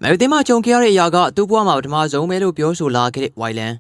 မဲရီတင်မှာကြုံခဲ့ရတဲ့အရာကသူ့ဘဝမှာပထမဆုံးပဲလို့ပြောဆိုလာခဲ့တဲ့ဝိုင်လန်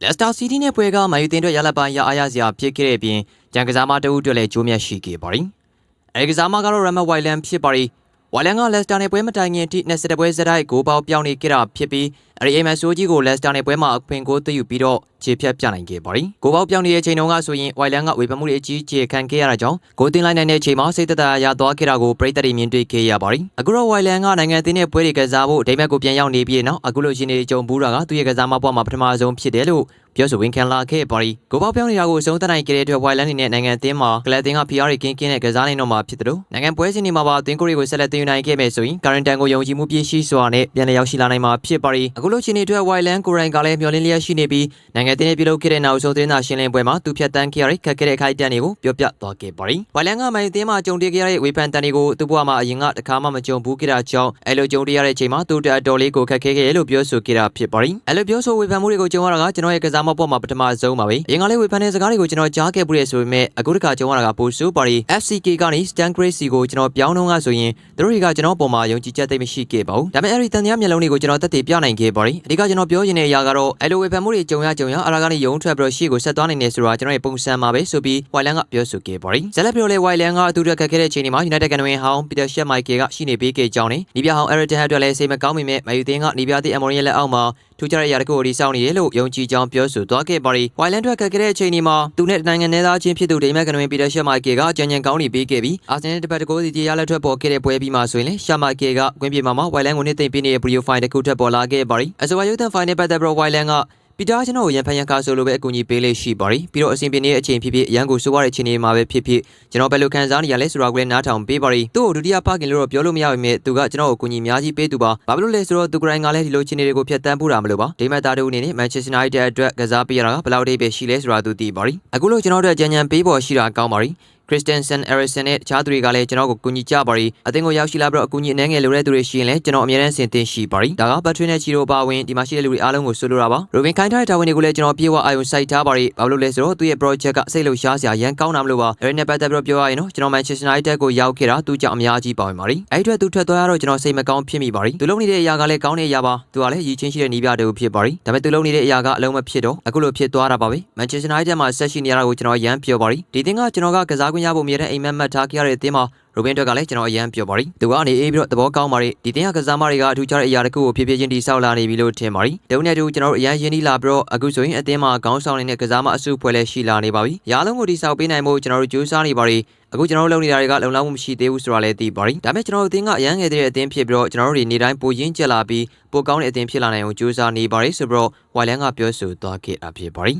လက်စတာစီးတီးနဲ့ပွဲကမဲရီတင်အတွက်ရလပတ်ရအားရစရာဖြစ်ခဲ့တဲ့အပြင်ကြံကစားမတအုပ်အတွက်လည်းကြိုးမြတ်ရှိခဲ့ပါတယ်။အဲဒီကစားမကတော့ရမတ်ဝိုင်လန်ဖြစ်ပါတယ်။ဝိုင်လန်ကလက်စတာနဲ့ပွဲမတိုင်ခင်ထိ20ပွဲစတိုက်ဂိုးပေါက်ပြောင်းနေခဲ့တာဖြစ်ပြီးအဲဒီအိမ်မက်ဆိုးကြီးကိုလက်စတာနဲ့ပွဲမှာအခွင့်ကိုသိယူပြီးတော့ခြေဖြတ်ပြနိုင်ခဲ့ပါတယ်။ဂိုးပေါက်ပြောင်းနေတဲ့အချိန်တုန်းကဆိုရင်ဝိုင်လန်ကဝေဖန်မှုတွေအကြီးအကျယ်ခံခဲ့ရတာကြောင့်ဂိုးတင်လိုက်နိုင်တဲ့အချိန်မှာစိတ်သက်သာရသွားခဲ့တာကိုပရိသတ်တွေမြင်တွေ့ခဲ့ရပါတယ်။အခုတော့ဝိုင်လန်ကနိုင်ငံသင်းနဲ့ပွဲတွေကစားဖို့ဒိမတ်ကိုပြန်ရောက်နေပြီးနောက်အခုလိုရှင်နေကြုံဘူးတာကသူ့ရဲ့ကစားမဘဝမှာပထမဆုံးဖြစ်တယ်လို့ပြောဆိုဝင်ခံလာခဲ့ပါတယ်။ဂိုးပေါက်ပြောင်းနေတာကိုအဆုံးသတ်နိုင်ခဲ့တဲ့အတွက်ဝိုင်လန်နဲ့နိုင်ငံအသင်းမှာကလပ်အသင်းက PR ကင်းနဲ့ကစားနိုင်တော့မှာဖြစ်တယ်လို့နိုင်ငံပွဲစဉ်တွေမှာပါအသင်းကိုတွေကိုဆက်လက်တင်ယူနိုင်ခဲ့မယ်ဆိုရင်ကာရန်တန်ကိုယုံကြည်မှုပြည့်ရှိစွာနဲ့ပြန်လည်ရောက်ရှိလာနိုင်မှာဖြစ်ပါတယ်။အခုလိုရှင်နေအတွက်ဝိုင်လန်ကိုရိုင်းကလည်းမျှော်လင့်လျက်ရှိနေပြီးနိုင်ငံအသင်းနဲ့ပြုလုပ်ခဲ့တဲ့နောက်ဆုံးသတင်းစာရှင်းလင်းပွဲမှာသူဖြတ်တန်းခဲ့ရတဲ့ခက်ခဲတဲ့အခိုက်အတန့်တွေကိုပြောပြသွားခဲ့ပါတယ်။ဝိုင်လန်ကမိုင်အသင်းမှာကြုံတွေ့ခဲ့ရတဲ့ဝေဖန်တန်တွေကိုသူ့ဘဝမှာအရင်ကတခါမှမကြုံဘူးခဲ့တာကြောင့်အဲလိုကြုံတွေ့ရတဲ့အချိန်မှာသူ့အတွက်အတော်လေးကိုခက်ခဲခဲ့ရလို့ပြောဆိုခဲ့တာဖြစ်ပါတယ်။အဲလိုပြောဆိုဝေဖန်မှုတွေကိုကြုံရတာကကျွန်တော်ရဲ့ကစားမဘဝမှာပထမဆုံးပါပဲ။အရင်ကလေးဝေဖန်တဲ့စကားတွေကိုကျွန်တော်ကြားခဲ့ပူတယ်ဆိုပေမဲ့အခုတခါကြုံရတာကပိုဆိုးပါတယ် FCK ကနေ Stan Grace ကိုကျွန်တော်ပြောင်းတော့ကဆိုရင်သူတို့တွေကကျွန်တော်ပေါ်မှာယုံကြည်ချက်သိမရှိခဲ့ပါဘူး။ဒါပေမဲ့အဲဒီတန်တရားမျက်လုံးတွေကိုကျွန်တော်တက်တည်ပြနိုင်ခဲ့ပါတယ်။အဓိကကျွန်တော်ပြောချင်တဲ့အရာကတော့အဲလိုဝေဖန်မှုတွေကြုံရအရာကနေယုံထွက်ပြီးတော့ရှေ့ကိုဆက်သွားနိုင်နေဆိုတာကျွန်တော်ရဲ့ပုံစံမှာပဲဆိုပြီးဝိုင်လန်ကပြောဆိုခဲ့ပါတယ်။ဇက်လက်ပြောလေဝိုင်လန်ကသူတို့ခက်ခဲတဲ့အချိန်ဒီမှာ United ကန်ဝင်ဟောင်းပီတာရှက်မိုက်ကယ်ကရှိနေပေးခဲ့ကြောင်းနဲ့နီးပြဟောင်း Eric Ten Hag အတွက်လည်းစိတ်မကောင်းပေမဲ့မယူသင်းကနီးပြသည့်အမော်ရီရဲ့လက်အောက်မှာထူးခြားတဲ့အရာတခုကိုဒီဆောင်နေတယ်လို့ယုံကြည်ကြောင်းပြောဆိုသွားခဲ့ပါတယ်။ဝိုင်လန်အတွက်ခက်ခဲတဲ့အချိန်ဒီမှာသူနဲ့နိုင်ငံနယ်သားချင်းဖြစ်သူဒိမတ်ကန်ဝင်ပီတာရှက်မိုက်ကယ်ကကြံကောင်းနေပေးခဲ့ပြီးအာဆင်နယ်တစ်ပတ်တကိုးစီတရားလက်ထွက်ပေါ်ခဲ့တဲ့ပွဲပြီးမှဆိုရင်လည်းရှက်မိုက်ကယ်ကကွင်းပြေမှာဝိုင်လန်ကိုနှစ်သိမ့်ပေးနေတဲ့ Brio Fine တစ်ခုထွက်ပေါ်လာခဲ့ပါတယ်။အဆိုပါရုပ်သံ Fine နဲ့ပတ်သက်ပြီးဝိုင်လန်ကပီတာကျွန်တော်ရန်ဖန်ရန်ကာဆိုလိုပဲအကူအညီပေးလေးရှိပါတယ်ပြီးတော့အစဉ်ပြေနေတဲ့အချိန်ဖြစ်ဖြစ်ရန်ကိုစိုးရတဲ့ချိန်တွေမှာပဲဖြစ်ဖြစ်ကျွန်တော်ဘယ်လိုခံစားနေရလဲဆိုတာကိုလည်းနားထောင်ပေးပါတယ်သူ့ကိုဒုတိယဖခင်လို့တော့ပြောလို့မရပါဘူးသူကကျွန်တော်ကိုအကူအညီအများကြီးပေးသူပါဘာလို့လဲဆိုတော့သူကရိုင်းကလည်းဒီလိုချိန်တွေကိုဖျက်ဆီးပူတာမလို့ပါဒိမတ်သားတို့အနေနဲ့ Manchester United အတွက်ကစားပေးရတာကဘယ်လောက်အထိပဲရှိလဲဆိုတာသူသိပါတယ်အခုလို့ကျွန်တော်တို့ကြံပေးပေါ်ရှိတာကောင်းပါတယ်Christensen, Eriksen နဲ့တခြားသူတွေကလည်းကျွန်တော်ကိုကူညီကြပါရီအသင်းကိုရောက်ရှိလာပြီးတော့အကူအညီအနှဲငယ်လိုတဲ့သူတွေရှိရင်လည်းကျွန်တော်အမြဲတမ်းဆင်သင့်ရှိပါရီဒါကဘတ်ထရီနဲ့ချီရိုပါဝင်ဒီမှာရှိတဲ့လူတွေအားလုံးကိုဆွလိုတာပါရိုဗင်ခိုင်းထားတဲ့တာဝန်တွေကိုလည်းကျွန်တော်ပြေဝအာယုံစိုက်ထားပါရီဘာလို့လဲဆိုတော့သူ့ရဲ့ project ကစိတ်လှုပ်ရှားစရာရန်ကောင်းတာမလို့ပါအဲ့နဲ့ပတ်သက်ပြီးတော့ပြောရရင်တော့ကျွန်တော် Manchester United ကိုရောက်ခဲ့တာသူကြောင့်အများကြီးပါဝင်ပါရီအဲ့အတွက်သူထွက်သွားရတော့ကျွန်တော်စိတ်မကောင်းဖြစ်မိပါရီသူလုပ်နေတဲ့အရာကလည်းကောင်းတဲ့အရာပါသူကလည်းရည်ချင်းရှိတဲ့နီးပြတူဖြစ်ပါရီဒါပေမဲ့သူလုပ်နေတဲ့အရာကအလုံးမဖြစ်တော့အခုလိုဖြစ်သွားတာပါပဲ Manchester United မှာဆက်ရှိနေရတာကိုကျွန်တော်ရမ်းပြောပါရီဒီတင်ကကျွန်တော်ကကစားခွင့်ရဖို့မြဲတဲ့အအိမ်မက်မှတ်ထားခဲ့ရတဲ့အသင်းမှာရိုဘင်တွက်ကလည်းကျွန်တော်အရန်ပြောပါရီသူကနေအေးပြီးတော့သဘောကောင်းပါရီဒီတင်ကကစားမတွေကအထူးခြားတဲ့အရာတစ်ခုကိုဖြည်းဖြည်းချင်းတိဆောက်လာနေပြီလို့ထင်ပါရီတုံးနဲ့တူကျွန်တော်တို့အရန်ရင်းနှီးလာပြီးတော့အခုဆိုရင်အသင်းမှာခေါင်းဆောင်နေတဲ့ကစားမအစုဖွဲ့လည်းရှိလာနေပါပြီရာလုံးကိုတိဆောက်ပေးနိုင်ဖို့ကျွန်တော်တို့ကြိုးစားနေပါရီအခုကျွန်တော်တို့လုပ်နေတာတွေကလုံလောက်မှုမရှိသေးဘူးဆိုတာလည်းသိပါရီဒါပေမဲ့ကျွန်တော်တို့အသင်းကအရန်ငယ်တဲ့အသင်းဖြစ်ပြီးတော့ကျွန်တော်တို့တွေနေတိုင်းပိုရင်းကျက်လာပြီးပိုကောင်းတဲ့အသင်းဖြစ်လာနိုင်အောင်ကြိုးစားနေပါရီဆိုပြီးတော့ဝိုင်လန်ကပြောဆိုသွားခဲ့တာဖြစ်ပါရီ